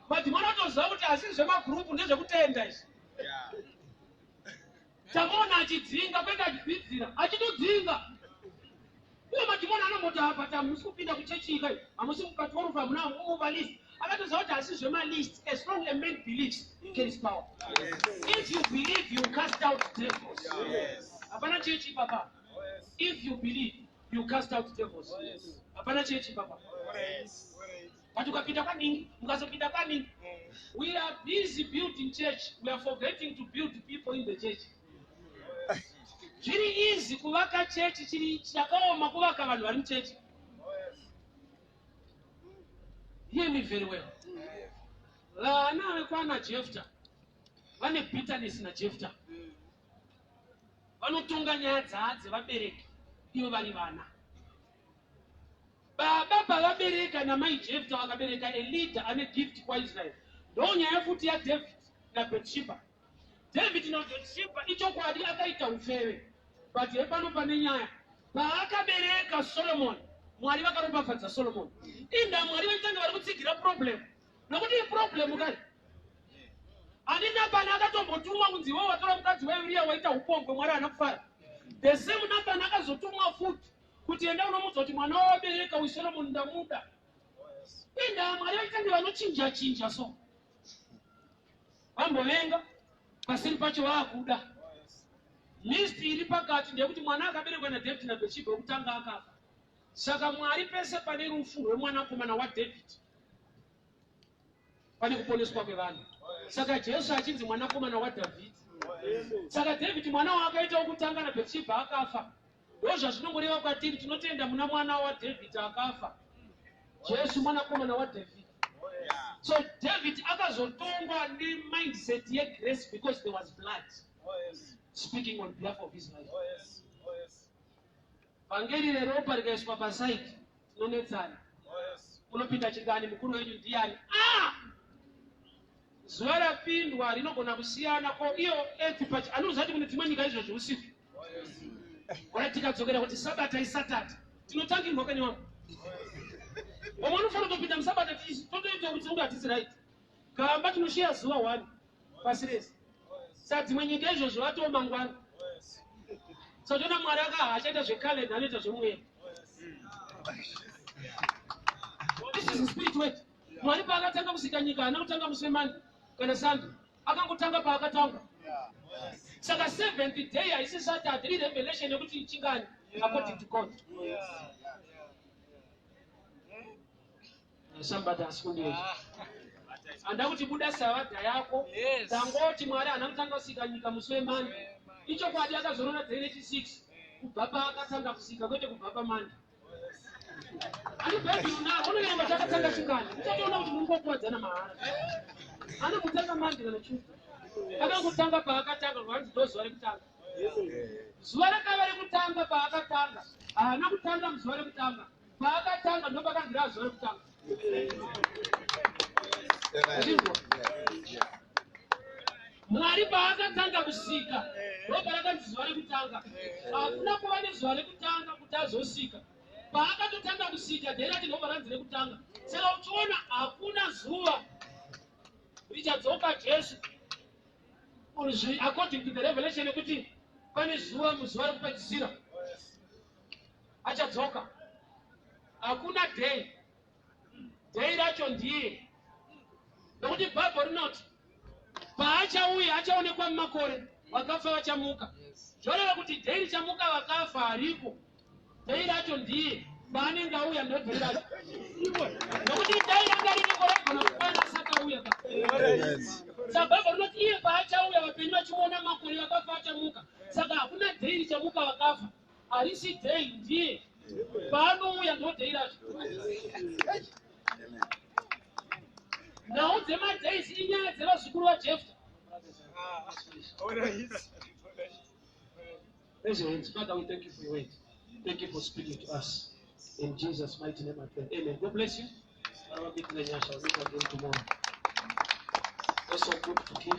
Madhimoni anotoziva kuti asiri zvemagrupu ndezvekutenda izvi. Tamaona achidzinga kwenda achidzidzira, achitodzinga. Uye madhimoni anomboti apa tamusi kupinda kuchechi ikai, hamusi kupa12 hamuna muoverlist. Akatoziva kuti asiri zvemalist. As long as a man believes, he carries power. If you believe, you cast out devils. Hapana chechi papa. If you believe, you cast out devils. Hapana chechi papa. Patukapinda kwaningi, mukazopinda kwaningi. We are busy building church. We are forgetting to build people in the church. Zviri easy kuvaka church, chiri chakaoma kuvaka vanhu vari muchurch. Hear me very well. Vana vekwana Jephthah vane bitterness na Jephthah. Vanotonga nyaya dzevabereki ivo vari vana. Baba pavabereka namai Jephthah vakabereka a leader ane gift kwaIsrael. Ndo nyaya futi yaDavid naBathsheba. David naBathsheba ichokwadi akaita ufeve. But hepano pane nyaya. Paakabereka Solomon, Mwari vakaropafadza Solomon. Inda Mwari vaitanga vari kutsigira problem. Nokuti problem kare. Ani Nabhani akatombotumwa kunzi iwe watora mukadzi waUria waita upombwe, Mwari haana kufara. The same Nabhani akazotumwa futi kuti enda unomudza kuti mwana wawabereka uSolomon ndamuda. Inda Mwari vaitanga vanochinja chinja so. Vambovenga pasiri pacho vaakuda. List iri pakati ndekuti mwana akaberekwa naDavid naBathsheba wekutanga akafa. Saka Mwari pese pane rufu rwemwanakomana waDavid pane kuponeswa kwevanhu. Saka Jesu achinzi mwanakomana waDhavhidhi. Saka David mwana waakaita wokutanga naBathsheba akafa. Ndo zvazvinongoreva kwatiri tinotenda muna mwana waDavid akafa. Jesu mwanakomana waDhavhidhi. So David akazotongwa nemindset yegrace because there was blood speaking on behalf of his life. Vangeri reropa rikaiswa pasaiti tinonetsana. Unopinda chingani mukuru wenyu ndiani? Zuva rapindwa rinogona kusiyana ko iyo pachi anozati kune dzimwe nyika izvo zveusiku. Ora tikadzokera kuti sabata isatata tinotangirwa kani wangu. Vamwe vanofana kutopinda musabata totoita kuti unge hatisi right. Kamba tinoshiya zuva 1 pasi rese. Saka dzimwe nyika izvozvo vatoo mangwana. Saka toona Mwari achaita zvekalenda anoita zvemweya. This is the spirit word. Mwari paakatanga kusika nyika haana kutanga musemani kana Sunday. Akangotanga paakatanga. Saka 7th day haisi Saturday revelation yekuti chingani according to God. Somebody has funded. Anda kuti buda savadha yako. Tangoti Mwari haana kutanga kusika nyika musemani. Icho kwadi akazorona day 6 kubva paakatanga kusika kwete kubva pamandi. Ani baby una unoyamba takatanga chingani. Uchatoona kuti mungokuwadzana mahara. Ana kutanga mandi kana chuta. Akangotanga paakatanga kwanzi ndo zuva rekutanga. Zuva rakava rekutanga paakatanga. Haana kutanga muzuva rekutanga. Paakatanga ndo pakanzira zuva rekutanga. Mwari paakatanga kusika ndo parakanzi zuva rekutanga. Hakuna kuva nezuva rekutanga kuti azosika. paakatotanga kusika dheri ati ndobva ranzi rekutanga. Saka uchiona hakuna zuva richadzoka Jesu according to the revelation yekuti pane zuva muzuva rekupedzisira achadzoka. Hakuna day. Day racho ndiye. Nokuti Bible rinoti paachauya achaonekwa mumakore vakafa vachamuka. Zvoreva kuti day richamuka vakafa haripo. Day racho ndiye. Paanenge auya ndo day racho. Nokuti day ranga rinengora kugona kukwana asakauya. Saka Bible rinoti iye paachauya vapenyu vachiona makore vakafa vachamuka. Saka hakuna day richamuka vakafa. Harisi day ndiye. Paanouya ndo day racho. Now dzema days inyaya dzevazukuru vaJephta. Raise your hands. Father, we thank you for your word. Thank you for speaking to us. In Jesus' mighty name I pray. Amen. God bless you. I will meet again tomorrow. That's so good to keep.